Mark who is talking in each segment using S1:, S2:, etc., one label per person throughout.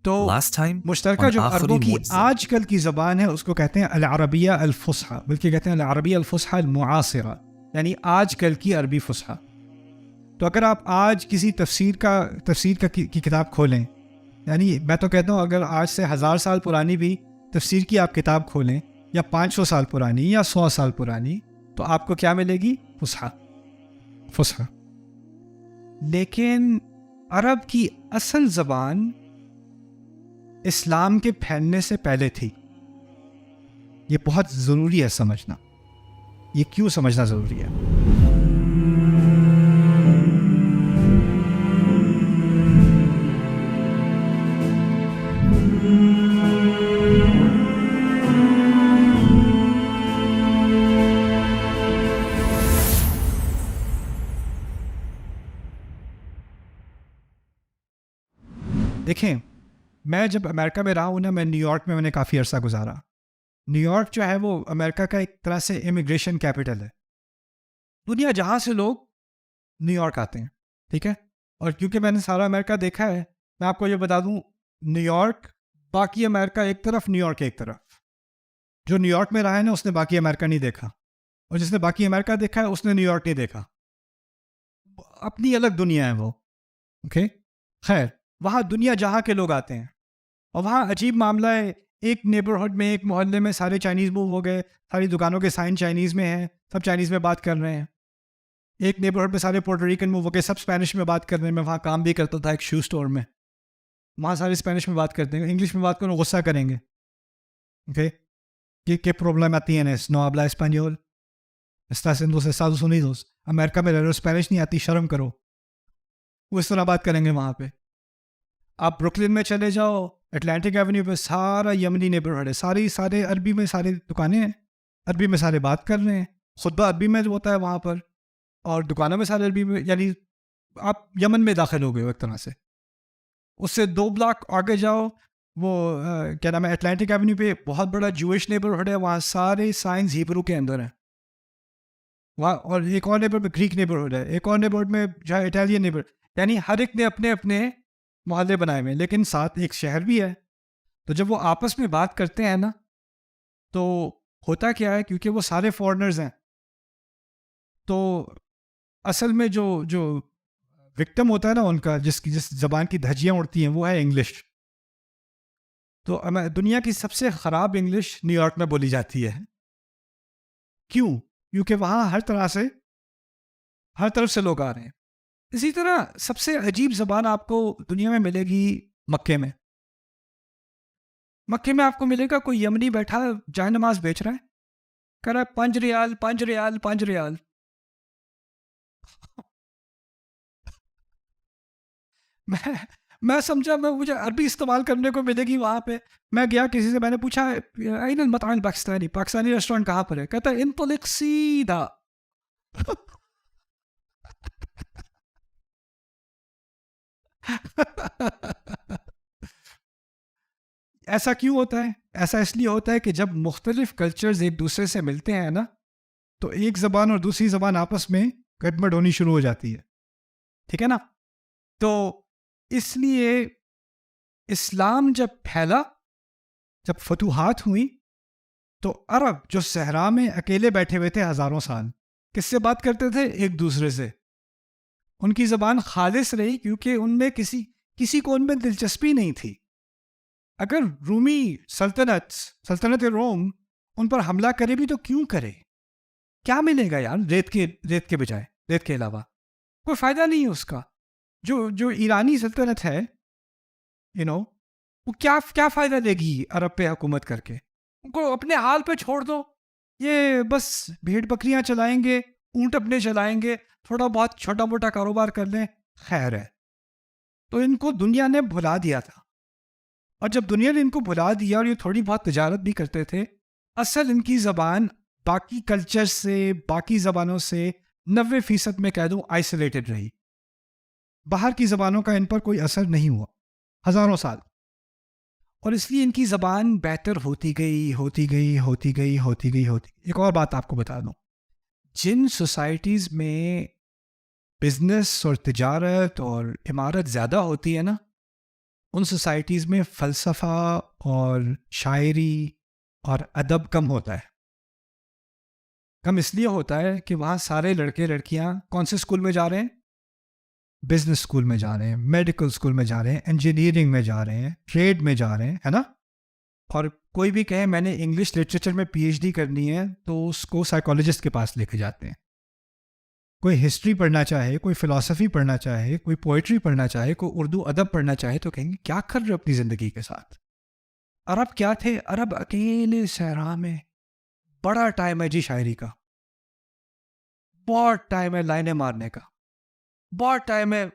S1: تو
S2: last time
S1: مشترکہ
S2: on
S1: جو عربوں
S2: آخری
S1: کی
S2: معجزہ.
S1: آج کل کی زبان ہے اس کو کہتے ہیں العربیہ الفصحی، بلکہ کہتے ہیں العربیہ الفصحی المعاصرہ، یعنی آج کل کی عربی فصحی. تو اگر آپ آج کسی تفسیر کی کتاب کھولیں، یعنی میں تو کہتا ہوں اگر آج سے 1000 سال پرانی بھی تفسیر کی آپ کتاب کھولیں، یا 500 سال پرانی یا 100 سال پرانی، تو آپ کو کیا ملے گی؟ فصحی. لیکن عرب کی اصل زبان اسلام کے پھیلنے سے پہلے تھی. یہ بہت ضروری ہے سمجھنا. یہ کیوں سمجھنا ضروری ہے؟ دیکھیں، میں جب امریکہ میں رہا ہوں نا، میں نیو یارک میں نے کافی عرصہ گزارا. نیو یارک جو ہے وہ امریکہ کا ایک طرح سے امیگریشن کیپٹل ہے. دنیا جہاں سے لوگ نیو یارک آتے ہیں، ٹھیک ہے. اور کیونکہ میں نے سارا امریکہ دیکھا ہے، میں آپ کو یہ بتا دوں، نیو یارک، باقی امریکہ ایک طرف، نیو یارک ایک طرف. جو نیو یارک میں رہا ہے نا، اس نے باقی امریکہ نہیں دیکھا، اور جس نے باقی امریکہ دیکھا ہے اس نے نیو یارک نہیں دیکھا. اپنی الگ دنیا ہے وہ. اوکے، خیر، وہاں دنیا جہاں کے لوگ آتے ہیں، اور وہاں عجیب معاملہ ہے. ایک نیبرہڈ میں، ایک محلے میں سارے چائنیز موو ہو گئے، ساری دکانوں کے سائن چائنیز میں ہیں، سب چائنیز میں بات کر رہے ہیں. ایک نیبرہڈ میں سارے پورٹریکن موو ہو گئے، سب اسپینش میں بات کر رہے ہیں. میں وہاں کام بھی کرتا تھا ایک شو اسٹور میں، وہاں سارے اسپینش میں بات کرتے ہیں. انگلش میں بات کرو غصہ کریں گے. Okay, ¿Qué problema tienes? No habla español. Estás en los Estados Unidos. امریکہ میں رہ رہے ہو، اسپینش نہیں آتی، شرم کرو. وہ اس طرح بات کریں گے وہاں پہ. آپ بروکلن میں چلے جاؤ، اٹلانٹک ایونیو پہ سارا یمنی نیبرہڈ ہے، سارے عربی میں سارے دکانیں ہیں، عربی میں سارے بات کر رہے ہیں، خطبہ عربی میں ہوتا ہے وہاں پر، اور دکانوں میں سارے عربی میں. یعنی آپ یمن میں داخل ہو گئے ہو ایک طرح سے. اس سے 2 بلاک آگے جاؤ، وہ کیا نام ہے، اٹلانٹک ایونیو پہ بہت بڑا جوئش نیبرہڈ ہے، وہاں سارے سائنس ہیبرو کے اندر ہیں وہاں. اور ایک اور نیبرہڈ میں گریک نیبرہڈ ہے، ایک اور نیبرہڈ میں جو ہے اٹالین نیبرہڈ. یعنی ہر ایک نے اپنے اپنے محلے بنائے ہوئے ہیں، لیکن ساتھ ایک شہر بھی ہے. تو جب وہ آپس میں بات کرتے ہیں نا، تو ہوتا کیا ہے، کیونکہ وہ سارے فورنرز ہیں، تو اصل میں جو وکٹم ہوتا ہے نا ان کا، جس زبان کی دھجیاں اڑتی ہیں، وہ ہے انگلش. تو دنیا کی سب سے خراب انگلش نیو یارک میں بولی جاتی ہے. کیوں؟ کیونکہ وہاں ہر طرف سے لوگ آ رہے ہیں. اسی طرح سب سے عجیب زبان آپ کو دنیا میں ملے گی مکے میں. مکے میں آپ کو ملے گا کوئی یمنی بیٹھا جائے نماز بیچ رہا ہے، کہہ رہا ہے 5 ریال 5 ریال 5 ریال. میں سمجھا، مجھے عربی استعمال کرنے کو ملے گی وہاں پہ. میں گیا کسی سے، میں نے پوچھا این المطعم پاکستانی ریسٹورینٹ کہاں پر ہے؟ کہتا ہے انطلق سیدھا. ایسا کیوں ہوتا ہے؟ ایسا اس لیے ہوتا ہے کہ جب مختلف کلچرز ایک دوسرے سے ملتے ہیں نا، تو ایک زبان اور دوسری زبان آپس میں گڑبڑ ہونی شروع ہو جاتی ہے. ٹھیک ہے نا؟ تو اس لیے اسلام جب پھیلا، جب فتوحات ہوئی، تو عرب جو صحرا میں اکیلے بیٹھے ہوئے تھے ہزاروں سال، کس سے بات کرتے تھے؟ ایک دوسرے سے. ان کی زبان خالص رہی کیونکہ ان میں کسی کو ان میں دلچسپی نہیں تھی. اگر رومی سلطنت روم ان پر حملہ کرے بھی تو کیوں کرے؟ کیا ملے گا یار ریت کے بجائے، ریت کے علاوہ کوئی فائدہ نہیں ہے اس کا. جو ایرانی سلطنت ہے، وہ کیا فائدہ لے گی عرب پہ حکومت کر کے؟ ان کو اپنے حال پہ چھوڑ دو. یہ بس بھیڑ بکریاں چلائیں گے، اونٹ اپنے چلائیں گے، تھوڑا بہت چھوٹا موٹا کاروبار کر لیں، خیر ہے. تو ان کو دنیا نے بھلا دیا تھا. اور جب دنیا نے ان کو بھلا دیا اور یہ تھوڑی بہت تجارت بھی کرتے تھے، اصل ان کی زبان باقی کلچر سے، باقی زبانوں سے 90% میں کہہ دوں آئسولیٹڈ رہی. باہر کی زبانوں کا ان پر کوئی اثر نہیں ہوا ہزاروں سال. اور اس لیے ان کی زبان بہتر ہوتی گئی. ایک اور بات آپ کو بتا دوں، جن سوسائٹیز میں بزنس اور تجارت اور عمارت زیادہ ہوتی ہے نا، ان سوسائٹیز میں فلسفہ اور شاعری اور ادب کم ہوتا ہے. کم اس لیے ہوتا ہے کہ وہاں سارے لڑکے لڑکیاں کون سے اسکول میں جا رہے ہیں؟ بزنس اسکول میں جا رہے ہیں، میڈیکل اسکول میں جا رہے ہیں، انجینئرنگ میں جا رہے ہیں، ٹریڈ میں جا رہے ہیں، ہے نا. اور کوئی بھی کہے میں نے انگلش لٹریچر میں پی ایچ ڈی کرنی ہے تو اس کو سائیکالوجسٹ کے پاس لے کے جاتے ہیں. کوئی ہسٹری پڑھنا چاہے، کوئی فلسفی پڑھنا چاہے، کوئی پوئٹری پڑھنا چاہے، کوئی اردو ادب پڑھنا چاہے تو کہیں گے کیا کر رہے ہو اپنی زندگی کے ساتھ. عرب کیا تھے؟ عرب اکیلے صحرا میں بڑا ٹائم ہے جی شاعری کا، بہت ٹائم ہے لائنیں مارنے کا، بہت ٹائم ہے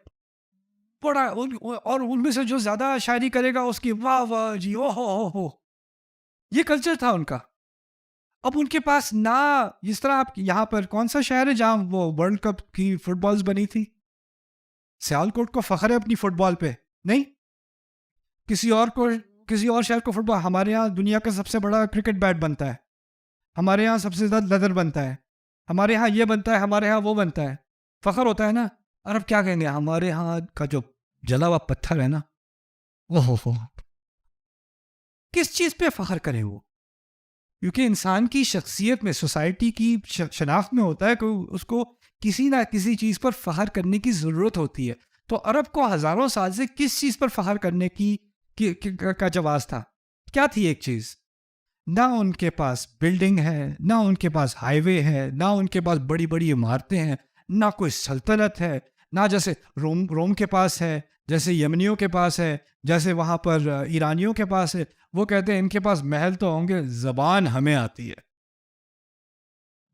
S1: بڑا. اور ان میں سے جو زیادہ شاعری کرے گا اس کی واہ واہ جی، او ہو. یہ کلچر تھا ان کا. اب ان کے پاس نہ جس طرح آپ یہاں پر کون سا شہر ہے جہاں وہ ورلڈ کپ کی فٹ بالز بنی تھی؟ سیالکوٹ کو فخر ہے اپنی فٹ بال پہ؟ نہیں. کسی اور شہر کو فٹ بال. ہمارے یہاں دنیا کا سب سے بڑا کرکٹ بیٹ بنتا ہے، ہمارے یہاں سب سے زیادہ لیدر بنتا ہے، ہمارے یہاں یہ بنتا ہے، ہمارے یہاں وہ بنتا ہے. فخر ہوتا ہے نا. عرب کیا کہیں گے؟ ہمارے یہاں کا جو جلا ہوا پتھر ہے نا، وہ ہو. کس چیز پہ فخر کرے وہ؟ کیونکہ انسان کی شخصیت میں، سوسائٹی کی شناخت میں ہوتا ہے کہ اس کو کسی نہ کسی چیز پر فخر کرنے کی ضرورت ہوتی ہے. تو عرب کو ہزاروں سال سے کس چیز پر فخر کرنے کا جواز تھا؟ کیا تھی ایک چیز؟ نہ ان کے پاس بلڈنگ ہے، نہ ان کے پاس ہائی وے ہے، نہ ان کے پاس بڑی بڑی عمارتیں ہیں، نہ کوئی سلطنت ہے، نہ جیسے روم کے پاس ہے، جیسے یمنیوں کے پاس ہے، جیسے وہاں پر ایرانیوں کے پاس ہے. وہ کہتے ہیں ان کے پاس محل تو ہوں گے، زبان ہمیں آتی ہے،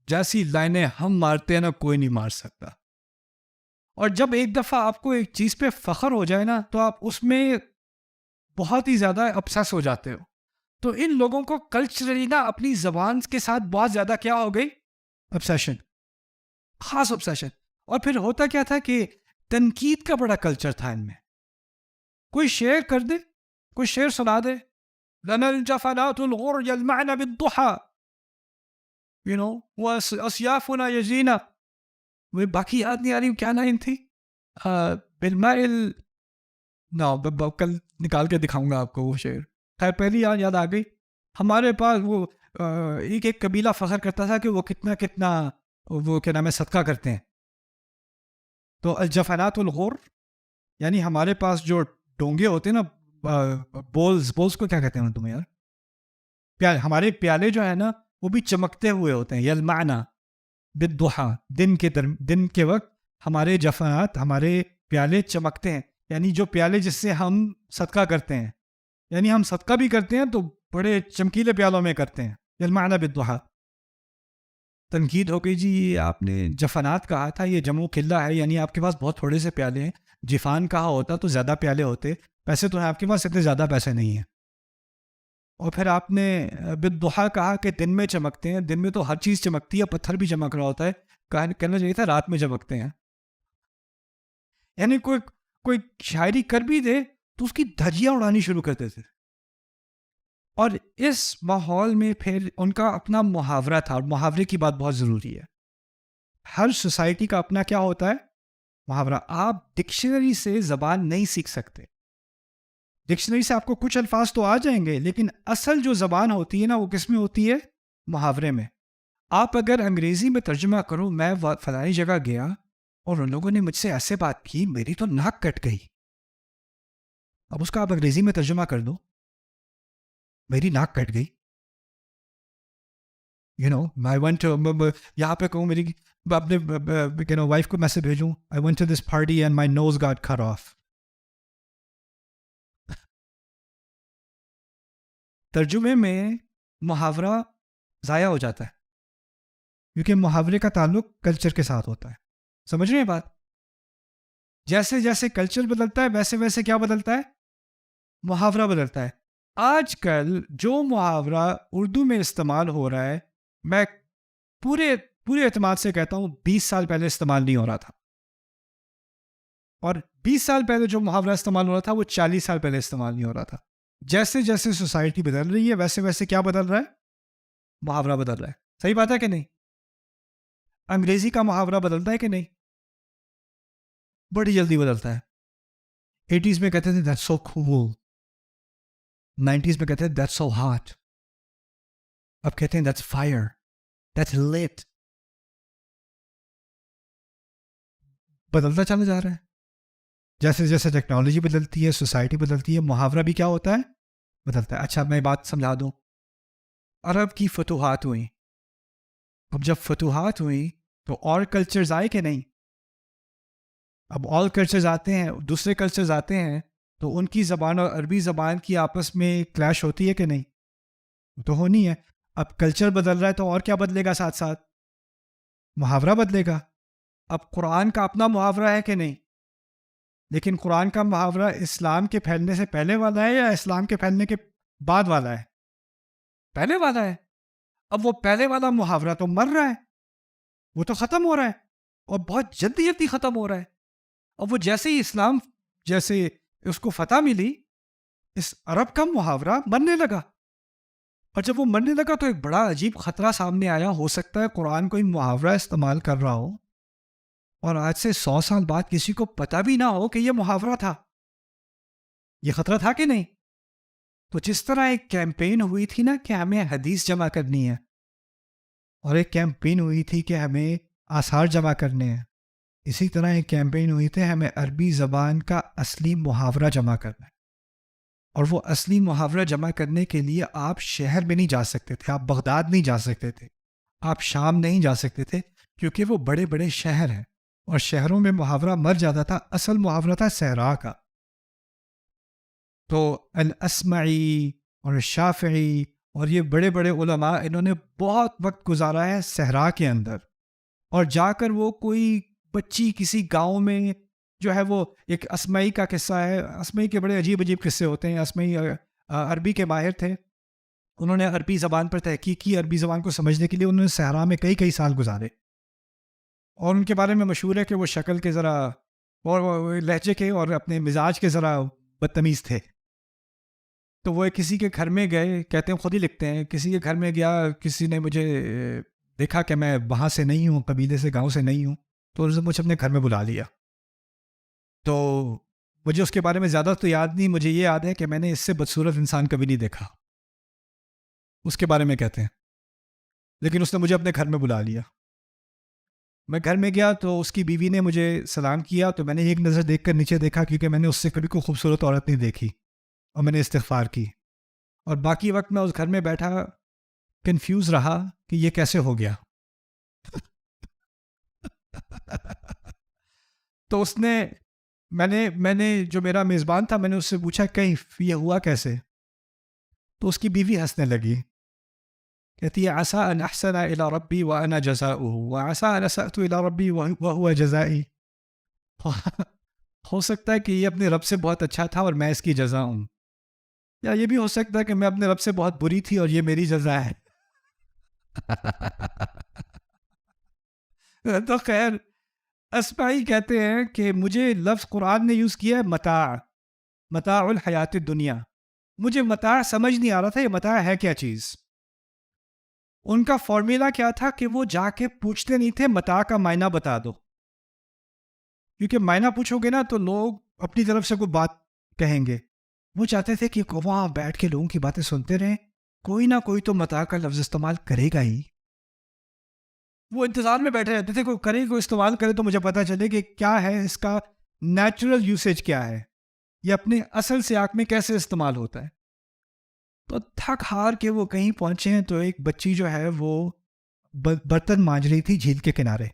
S1: جیسی لائنیں ہم مارتے ہیں نا کوئی نہیں مار سکتا. اور جب ایک دفعہ آپ کو ایک چیز پہ فخر ہو جائے نا تو آپ اس میں بہت ہی زیادہ ابسیس ہو جاتے ہو. تو ان لوگوں کو کلچرلی نا اپنی زبان کے ساتھ بہت زیادہ کیا ہو گئی؟ obsession، خاص obsession. اور پھر ہوتا کیا تھا کہ تنقید کا بڑا کلچر تھا ان میں. کوئی شعر کر دے، کوئی شعر سنا دے، لنا الجفنات الغر يلمعن بالضحى واسيافنا يجينا. وہ باقی یاد نہیں آ رہی کیا لائن تھی. بالمائل کل نکال کے دکھاؤں گا آپ کو وہ شعر. خیر پہلی یاد آ گئی. ہمارے پاس وہ ایک قبیلہ فخر کرتا تھا کہ وہ کتنا وہ کیا نام ہے صدقہ کرتے ہیں. تو الجفنات الغر یعنی ہمارے پاس جو ڈونگے ہوتے ہیں نا، بولز کو کیا کہتے ہیں تمہیں یار؟ ہمارے پیالے جو ہے نا وہ بھی چمکتے ہوئے ہوتے ہیں. یلمعنا بالضحى، دن کے وقت ہمارے جفنات، ہمارے پیالے چمکتے ہیں. یعنی جو پیالے جس سے ہم صدقہ کرتے ہیں، یعنی ہم صدقہ بھی کرتے ہیں تو بڑے چمکیلے پیالوں میں کرتے ہیں. یلمعنا بالضحى. تنقید ہو گئی جی آپ نے جفنات کہا تھا، یہ جمع قلہ ہے، یعنی آپ کے پاس بہت تھوڑے سے پیالے ہیں. جفان کہا ہوتا تو زیادہ پیالے ہوتے. پیسے تو ہیں آپ کے پاس، اتنے زیادہ پیسے نہیں ہیں. اور پھر آپ نے بالضحى کہا کہ دن میں چمکتے ہیں. دن میں تو ہر چیز چمکتی ہے، پتھر بھی چمک رہا ہوتا ہے. کہنا چاہیے تھا رات میں چمکتے ہیں. یعنی کوئی شاعری کر بھی دے تو اس کی دھجیاں اڑانی شروع کرتے تھے. اور اس ماحول میں پھر ان کا اپنا محاورہ تھا. اور محاورے کی بات بہت ضروری ہے. ہر سوسائٹی کا اپنا کیا ہوتا ہے؟ محاورہ. آپ ڈکشنری سے زبان نہیں سیکھ سکتے. ڈکشنری سے آپ کو کچھ الفاظ تو آ جائیں گے، لیکن اصل جو زبان ہوتی ہے نا وہ کس میں ہوتی ہے؟ محاورے میں. آپ اگر انگریزی میں ترجمہ کرو، میں فلانی جگہ گیا اور ان لوگوں نے مجھ سے ایسے بات کی، میری تو ناک کٹ گئی. اب اس کا آپ انگریزی میں ترجمہ کر دو، میری ناک کٹ گئی. I went to یہاں پہ کہوں میری اپنے وائف کو میسج بھیجوں I went to this party and my nose got cut off. ترجمے میں محاورہ ضائع ہو جاتا ہے کیونکہ محاورے کا تعلق کلچر کے ساتھ ہوتا ہے. سمجھ رہے ہیں بات؟ جیسے جیسے کلچر بدلتا ہے ویسے ویسے کیا بدلتا ہے؟ محاورہ بدلتا ہے. آج کل جو محاورہ اردو میں استعمال ہو رہا ہے، میں پورے اعتماد سے کہتا ہوں 20 سال پہلے استعمال نہیں ہو رہا تھا. اور 20 سال پہلے جو محاورہ استعمال ہو رہا تھا وہ 40 سال پہلے استعمال نہیں ہو رہا تھا. جیسے جیسے سوسائٹی بدل رہی ہے ویسے ویسے کیا بدل رہا ہے؟ محاورہ بدل رہا ہے. صحیح بات ہے کہ نہیں؟ انگریزی کا محاورہ بدلتا ہے کہ نہیں؟ بڑی جلدی بدلتا ہے. 80s میں کہتے تھے دیٹس سو کول، 90s میں کہتے ہیں دیٹس سو ہاٹ، اب کہتے ہیں دیٹس فائر، دیٹس لیٹ. بدلتا چلا جا رہا ہے. جیسے جیسے ٹیکنالوجی بدلتی ہے، سوسائٹی بدلتی ہے، محاورہ بھی کیا ہوتا ہے؟ بدلتا ہے. اچھا میں بات سمجھا دوں. عرب کی فتوحات ہوئیں، اب جب فتوحات ہوئیں تو اور کلچرز آئے کہ نہیں؟ اب آل کلچرز آتے ہیں، دوسرے کلچرز آتے ہیں، تو ان کی زبان اور عربی زبان کی آپس میں کلیش ہوتی ہے کہ نہیں؟ تو ہونی ہے. اب کلچر بدل رہا ہے تو اور کیا بدلے گا ساتھ ساتھ؟ محاورہ بدلے گا. اب قرآن کا اپنا محاورہ ہے کہ نہیں؟ لیکن قرآن کا محاورہ اسلام کے پھیلنے سے پہلے والا ہے یا اسلام کے پھیلنے کے بعد والا ہے؟ پہلے والا ہے. اب وہ پہلے والا محاورہ تو مر رہا ہے، وہ تو ختم ہو رہا ہے، اور بہت جلدی جلدی ختم ہو رہا ہے. اب وہ جیسے ہی اسلام جیسے اس کو فتح ملی، اس عرب کا محاورہ مرنے لگا. اور جب وہ مرنے لگا تو ایک بڑا عجیب خطرہ سامنے آیا. ہو سکتا ہے قرآن کوئی محاورہ استعمال کر رہا ہو اور آج سے 100 سال بعد کسی کو پتہ بھی نہ ہو کہ یہ محاورہ تھا. یہ خطرہ تھا کہ نہیں؟ تو جس طرح ایک کیمپین ہوئی تھی نا کہ ہمیں حدیث جمع کرنی ہے، اور ایک کیمپین ہوئی تھی کہ ہمیں آثار جمع کرنے ہیں، اسی طرح ایک کیمپین ہوئی تھی ہمیں عربی زبان کا اصلی محاورہ جمع کرنا ہے. اور وہ اصلی محاورہ جمع کرنے کے لیے آپ شہر میں نہیں جا سکتے تھے، آپ بغداد نہیں جا سکتے تھے، آپ شام نہیں جا سکتے تھے، کیونکہ وہ بڑے بڑے شہر ہیں اور شہروں میں محاورہ مر جاتا تھا. اصل محاورہ تھا صحرا کا. تو الاسمعی اور شافعی اور یہ بڑے بڑے علماء، انہوں نے بہت وقت گزارا ہے صحرا کے اندر، اور جا کر وہ کوئی بچی کسی گاؤں میں جو ہے، وہ ایک اسمعی کا قصہ ہے. اسمعی کے بڑے عجیب عجیب قصے ہوتے ہیں. اسمعی عربی کے ماہر تھے، انہوں نے عربی زبان پر تحقیق کی. عربی زبان کو سمجھنے کے لیے انہوں نے صحرا میں کئی کئی سال گزارے، اور ان کے بارے میں مشہور ہے کہ وہ شکل کے ذرا اور لہجے کے اور اپنے مزاج کے ذرا بدتمیز تھے. تو وہ کسی کے گھر میں گئے، کہتے ہیں خود ہی لکھتے ہیں، کسی کے گھر میں گیا، کسی نے مجھے دیکھا کہ میں وہاں سے نہیں ہوں، قبیلے سے، گاؤں سے نہیں ہوں، تو انہوں نے مجھے اپنے گھر میں بلا لیا. تو مجھے اس کے بارے میں زیادہ تو یاد نہیں، مجھے یہ یاد ہے کہ میں نے اس سے بدصورت انسان کبھی نہیں دیکھا، اس کے بارے میں کہتے ہیں. لیکن اس نے مجھے اپنے گھر میں بلا لیا. میں گھر میں گیا تو اس کی بیوی نے مجھے سلام کیا، تو میں نے ایک نظر دیکھ کر نیچے دیکھا، کیونکہ میں نے اس سے کبھی کوئی خوبصورت عورت نہیں دیکھی، اور میں نے استغفار کی. اور باقی وقت میں اس گھر میں بیٹھا کنفیوز رہا کہ یہ کیسے ہو گیا. تو اس نے میں نے جو میرا میزبان تھا، میں نے اس سے پوچھا کیف، یہ ہوا کیسے؟ تو اس کی بیوی ہنسنے لگی، کہتی ہے عسى ان احسن الى ربی وانا جزاؤه وعسى ان اسأت الى ربی وهو جزائی. ہو سکتا ہے کہ یہ اپنے رب سے بہت اچھا تھا اور میں اس کی جزا ہوں، یا یہ بھی ہو سکتا ہے کہ میں اپنے رب سے بہت بری تھی اور یہ میری جزا ہے. تو خیر، اسمعی کہتے ہیں کہ مجھے لفظ قرآن نے یوز کیا ہے متاع الحیات الدنیا. مجھے متاع سمجھ نہیں آ رہا تھا یہ متاع ہے کیا چیز. ان کا فارمولا کیا تھا کہ وہ جا کے پوچھتے نہیں تھے متاع کا معنی بتا دو، کیونکہ معنی پوچھو گے نا تو لوگ اپنی طرف سے کوئی بات کہیں گے. وہ چاہتے تھے کہ وہاں بیٹھ کے لوگوں کی باتیں سنتے رہیں، کوئی نہ کوئی تو متاع کا لفظ استعمال کرے گا ہی. وہ انتظار میں بیٹھے رہتے تھے، کوئی کرے، کوئی استعمال کرے تو مجھے پتہ چلے کہ کیا ہے اس کا نیچرل یوسیج، کیا ہے یہ اپنے اصل سیاق میں کیسے استعمال ہوتا ہے. تو تھک ہار کے وہ کہیں پہنچے ہیں تو ایک بچی جو ہے وہ برتن مانج رہی تھی جھیل کے کنارے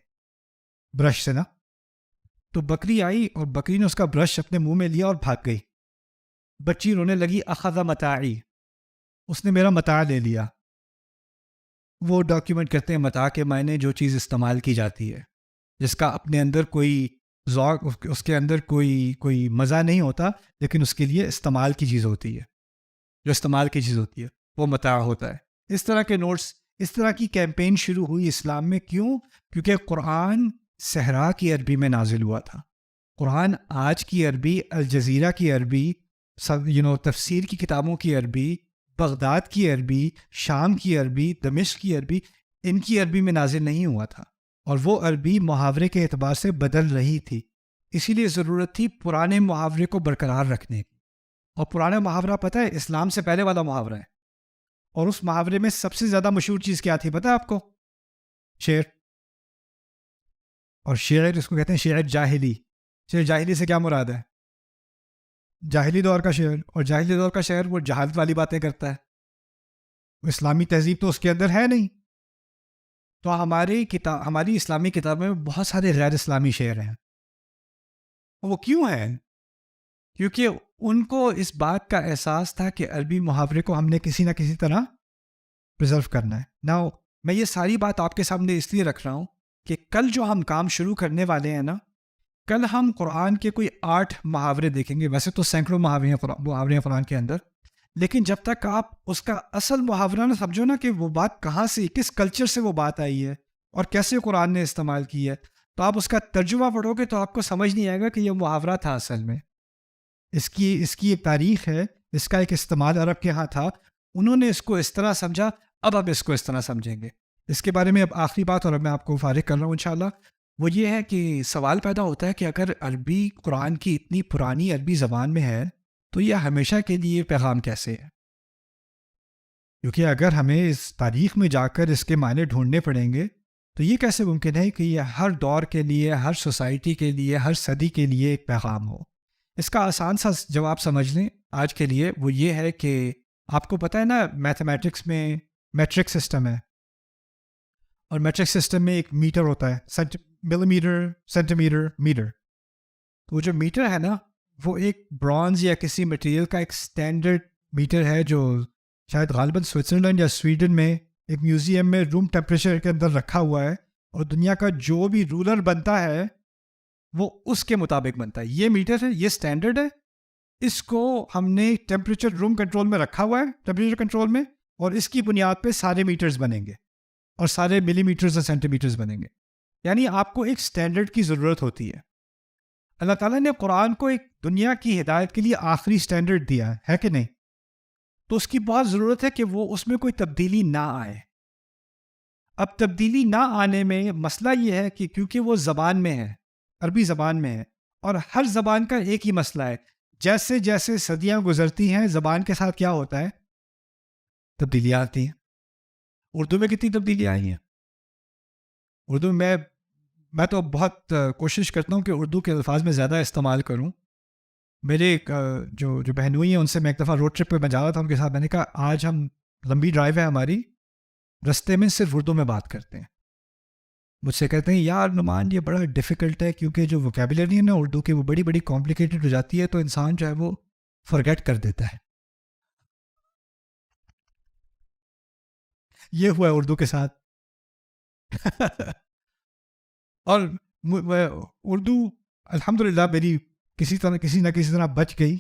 S1: برش سے نا. تو بکری آئی اور بکری نے اس کا برش اپنے منہ میں لیا اور بھاگ گئی. بچی رونے لگی، اخذ متاعی، اس نے میرا متاع لے لیا. وہ ڈاکیومنٹ کرتے ہیں متاع کے معنی جو چیز استعمال کی جاتی ہے، جس کا اپنے اندر کوئی ذوق، اس کے اندر کوئی مزہ نہیں ہوتا، لیکن اس کے لیے استعمال کی چیز ہوتی ہے، جو استعمال کی چیز ہوتی ہے وہ متاع ہوتا ہے. اس طرح کے نوٹس، اس طرح کی کیمپین شروع ہوئی اسلام میں. کیوں؟ کیونکہ قرآن صحرا کی عربی میں نازل ہوا تھا. قرآن آج کی عربی، الجزیرہ کی عربی، تفسیر کی کتابوں کی عربی، بغداد کی عربی، شام کی عربی، دمشق کی عربی، ان کی عربی میں نازل نہیں ہوا تھا. اور وہ عربی محاورے کے اعتبار سے بدل رہی تھی. اسی لیے ضرورت تھی پرانے محاورے کو برقرار رکھنے کی. اور پرانا محاورہ پتہ ہے اسلام سے پہلے والا محاورہ ہے. اور اس محاورے میں سب سے زیادہ مشہور چیز کیا تھی پتہ ہے آپ کو؟ شعر. اور شعر اس کو کہتے ہیں شعر جاہلی. شعر جاہلی سے کیا مراد ہے؟ جاہلی دور کا شعر. اور جاہلی دور کا شعر وہ جہالت والی باتیں کرتا ہے. اسلامی تہذیب تو اس کے اندر ہے نہیں. تو ہماری اسلامی کتابوں میں بہت سارے غیر اسلامی شعر ہیں. وہ کیوں ہیں؟ کیونکہ ان کو اس بات کا احساس تھا کہ عربی محاورے کو ہم نے کسی نہ کسی طرح پرزرو کرنا ہے. ناؤ میں یہ ساری بات آپ کے سامنے اس لیے رکھ رہا ہوں کہ کل جو ہم کام شروع کرنے والے ہیں نا، کل ہم قرآن کے کوئی 8 محاورے دیکھیں گے. ویسے تو سینکڑوں محاورے ہیں قرآن کے اندر، لیکن جب تک آپ اس کا اصل محاورہ نہ سمجھو نا کہ وہ بات کہاں سے، کس کلچر سے وہ بات آئی ہے اور کیسے قرآن نے استعمال کی ہے، تو آپ اس کا ترجمہ پڑھو گے تو آپ کو سمجھ نہیں آئے گا کہ یہ محاورہ تھا اصل میں. اس کی ایک تاریخ ہے، اس کا ایک استعمال عرب کے ہاں تھا، انہوں نے اس کو اس طرح سمجھا، اب آپ اس کو اس طرح سمجھیں گے. اس کے بارے میں اب آخری بات، اور اب میں آپ کو فارغ کر رہا ہوں انشاءاللہ، وہ یہ ہے کہ سوال پیدا ہوتا ہے کہ اگر عربی قرآن کی اتنی پرانی عربی زبان میں ہے تو یہ ہمیشہ کے لیے پیغام کیسے ہے؟ کیونکہ اگر ہمیں اس تاریخ میں جا کر اس کے معنی ڈھونڈنے پڑیں گے تو یہ کیسے ممکن ہے کہ یہ ہر دور کے لیے، ہر سوسائٹی کے لیے، ہر صدی کے لیے ایک پیغام ہو. اس کا آسان سا جواب سمجھ لیں آج کے لیے، وہ یہ ہے کہ آپ کو پتہ ہے نا میتھمیٹکس میں میٹرک سسٹم ہے، اور میٹرک سسٹم میں ایک میٹر ہوتا ہے، ملی میٹر، سینٹی میٹر، میٹر. تو وہ جو میٹر ہے نا وہ ایک برانز یا کسی مٹیریل کا ایک سٹینڈرڈ میٹر ہے جو شاید غالباً سوئٹزرلینڈ یا سویڈن میں ایک میوزیم میں روم ٹیمپریچر کے اندر رکھا ہوا ہے، اور دنیا کا جو بھی رولر بنتا ہے وہ اس کے مطابق بنتا ہے. یہ میٹر ہے، یہ سٹینڈرڈ ہے، اس کو ہم نے ٹیمپریچر روم کنٹرول میں رکھا ہوا ہے، ٹیمپریچر کنٹرول میں، اور اس کی بنیاد پہ سارے میٹرز بنیں گے اور سارے ملی میٹرز اور سینٹی میٹرز بنیں گے. یعنی آپ کو ایک سٹینڈرڈ کی ضرورت ہوتی ہے. اللہ تعالیٰ نے قرآن کو ایک دنیا کی ہدایت کے لیے آخری سٹینڈرڈ دیا ہے کہ نہیں؟ تو اس کی بہت ضرورت ہے کہ وہ اس میں کوئی تبدیلی نہ آئے. اب تبدیلی نہ آنے میں مسئلہ یہ ہے کہ کیونکہ وہ زبان میں ہے، عربی زبان میں ہے، اور ہر زبان کا ایک ہی مسئلہ ہے، جیسے جیسے صدیاں گزرتی ہیں زبان کے ساتھ کیا ہوتا ہے؟ تبدیلیاں آتی ہیں. اردو میں کتنی تبدیلیاں آئی ہیں؟ اردو میں تو بہت کوشش کرتا ہوں کہ اردو کے الفاظ میں زیادہ استعمال کروں. میرے جو بہنوئی ہیں ان سے میں ایک دفعہ روڈ ٹرپ پہ میں جا رہا تھا ان کے ساتھ، میں نے کہا آج ہم لمبی ڈرائیو ہے ہماری، رستے میں صرف اردو میں بات کرتے ہیں. مجھ سے کہتے ہیں یار نعمان یہ بڑا ڈیفیکلٹ ہے، کیونکہ جو ووکیبلری ہے نا اردو کی وہ بڑی بڑی کمپلیکیٹڈ ہو جاتی ہے، تو انسان جو ہے وہ فرگیٹ کر دیتا ہے. یہ ہوا ہے اردو کے ساتھ. اور اردو الحمدللہ میری کسی نہ کسی طرح بچ گئی،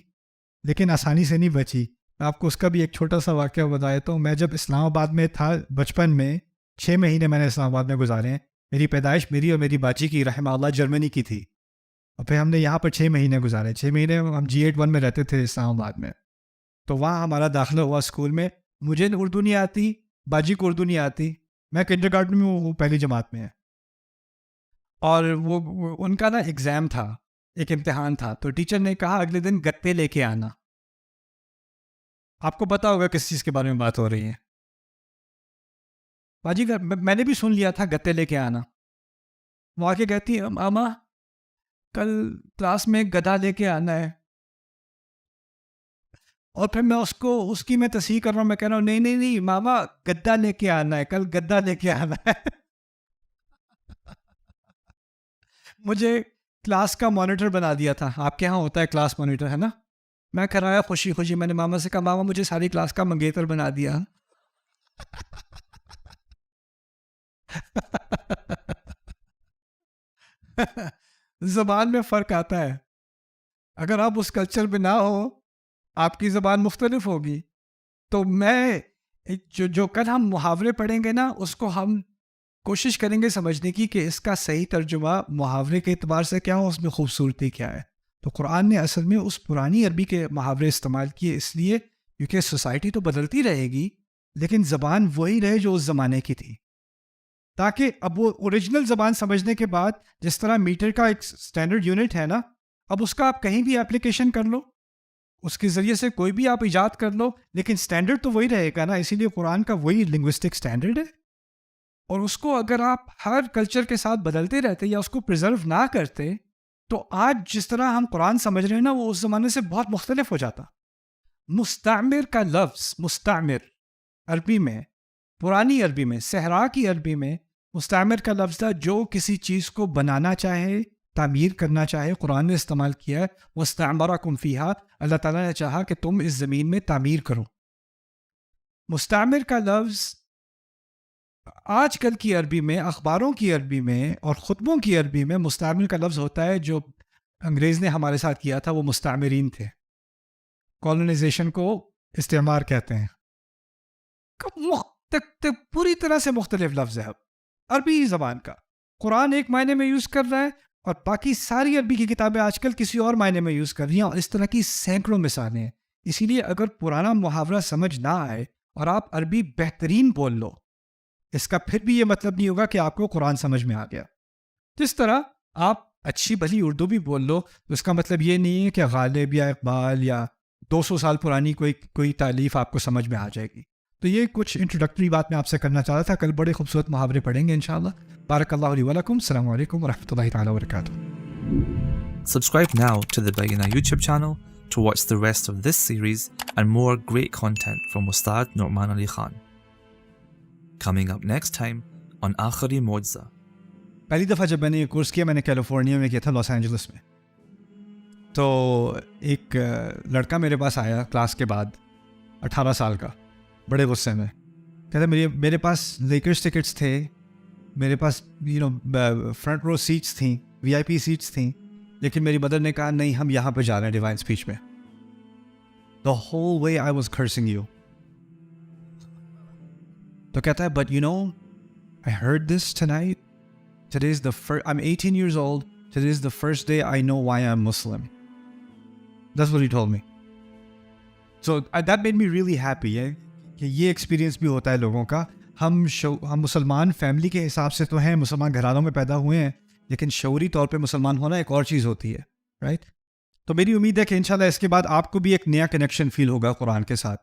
S1: لیکن آسانی سے نہیں بچی. میں آپ کو اس کا بھی ایک چھوٹا سا واقعہ بتایا. تو میں جب اسلام آباد میں تھا بچپن میں، 6 مہینے میں نے اسلام آباد میں گزارے ہیں. میری پیدائش میری اور میری باجی کی رحمہ اللہ جرمنی کی تھی، اور پھر ہم نے یہاں پر 6 مہینے گزارے. 6 مہینے ہم G81 میں رہتے تھے اسلام آباد میں. تو وہاں ہمارا داخلہ ہوا اسکول میں. مجھے اردو نہیں آتی، باجی کو اردو نہیں آتی. میں کنڈر گارڈن میں، وہ پہلی جماعت میں ہے، اور وہ ان کا نا ایگزام تھا، ایک امتحان تھا. تو ٹیچر نے کہا اگلے دن گتے لے کے آنا. آپ کو پتا ہوگا کس چیز کے بارے میں بات ہو رہی ہے. باجی کا میں نے بھی سن لیا تھا گتے لے کے آنا. وہ آ کے کہتی ہے ماما کل کلاس میں گدھا لے کے آنا ہے. اور پھر میں اس کی میں تصحیح کر رہا ہوں، میں کہہ رہا ہوں نہیں ماما گدا لے کے آنا ہے، کل گدا لے کے آنا ہے. مجھے کلاس کا مانیٹر بنا دیا تھا. آپ کے ہاں ہوتا ہے کلاس مانیٹر، ہے نا؟ میں کرایا خوشی خوشی. میں نے ماما سے کہا ماما مجھے ساری کلاس کا منگیتر بنا دیا. زبان میں فرق آتا ہے. اگر آپ اس کلچر میں نہ ہو، آپ کی زبان مختلف ہوگی. تو میں جو کل ہم محاورے پڑھیں گے نا، اس کو ہم کوشش کریں گے سمجھنے کی کہ اس کا صحیح ترجمہ محاورے کے اعتبار سے کیا ہو، اس میں خوبصورتی کیا ہے. تو قرآن نے اصل میں اس پرانی عربی کے محاورے استعمال کیے اس لیے کیونکہ سوسائٹی تو بدلتی رہے گی لیکن زبان وہی رہے جو اس زمانے کی تھی. تاکہ اب وہ اوریجنل زبان سمجھنے کے بعد جس طرح میٹر کا ایک اسٹینڈرڈ یونٹ ہے نا، اب اس کا آپ کہیں بھی اپلیکیشن کر لو، اس کے ذریعے سے کوئی بھی آپ ایجاد کر لو، لیکن اسٹینڈرڈ تو وہی رہے گا نا. اسی لیے قرآن کا وہی لنگوسٹک اسٹینڈرڈ ہے. اور اس کو اگر آپ ہر کلچر کے ساتھ بدلتے رہتے یا اس کو پریزرو نہ کرتے تو آج جس طرح ہم قرآن سمجھ رہے ہیں نا وہ اس زمانے سے بہت مختلف ہو جاتا. مستعمر کا لفظ، مستعمر عربی میں، پرانی عربی میں، صحرا کی عربی میں مستعمر کا لفظ تھا جو کسی چیز کو بنانا چاہے، تعمیر کرنا چاہے. قرآن نے استعمال کیا ہے وَاسْتَعْمَرَكُمْ فِيهَا، اللہ تعالیٰ نے چاہا کہ تم اس زمین میں تعمیر کرو. مستعمر کا لفظ آج کل کی عربی میں، اخباروں کی عربی میں اور خطبوں کی عربی میں مستعمر کا لفظ ہوتا ہے. جو انگریز نے ہمارے ساتھ کیا تھا وہ مستعمرین تھے. کالونائزیشن کو استعمار کہتے ہیں. پوری طرح سے مختلف لفظ ہے اب عربی زبان کا. قرآن ایک معنی میں یوز کر رہا ہے اور باقی ساری عربی کی کتابیں آج کل کسی اور معنی میں یوز کر رہی ہیں، اور اس طرح کی سینکڑوں مثالیں ہیں. اسی لیے اگر پرانا محاورہ سمجھ نہ آئے اور آپ عربی بہترین بول لو، اس کا پھر بھی یہ مطلب نہیں ہوگا کہ آپ کو قرآن سمجھ میں آ گیا. جس طرح آپ اچھی بھلی اردو بھی بول لو تو اس کا مطلب یہ نہیں ہے کہ غالب یا اقبال یا 200 سال پرانی کوئی تالیف آپ کو سمجھ میں آ جائے گی. تو یہ کچھ انٹروڈکٹری بات میں آپ سے کرنا چاہتا تھا. کل بڑے خوبصورت محاورے پڑھیں گے انشاءاللہ. بارک اللہ علی ولکم. السلام علیکم ورحمۃ اللہ تعالیٰ وبرکاتہ.
S2: Subscribe now to the Bayyinah YouTube channel to watch the rest of this series and more great content from Ustad Nu'man Ali Khan. Coming up next time on Akhari Mo'jiza.
S1: پہلی دفعہ جب میں نے یہ کورس کیا میں نے California میں کیا تھا، لاس اینجلس میں. تو ایک لڑکا میرے پاس آیا کلاس کے بعد، 18 سال کا، بڑے غصے میں. کہتا میرے پاس لیکرز ٹکٹس تھے، میرے پاس فرنٹ رو سیٹس تھیں، VIP سیٹس تھیں، لیکن میری مدر نے کہا نہیں ہم یہاں پہ جا رہے ہیں ڈیوائن اسپیچ میں. The whole way I was cursing you. تو کہتا ہے but you know I heard this tonight. Today's the first, I'm 18 years old. Today's the first day I know why I'm Muslim. That's what he told me. So that made me really happy کہ یہ experience بھی ہوتا ہے لوگوں کا. ہم مسلمان family کے حساب سے تو ہیں، مسلمان گھرانوں میں پیدا ہوئے ہیں، لیکن شعوری طور پہ مسلمان ہونا ایک اور چیز ہوتی ہے، رائٹ؟ تو میری امید ہے کہ انشاءاللہ اس کے بعد آپ کو بھی ایک نیا کنیکشن فیل ہوگا قرآن کے ساتھ.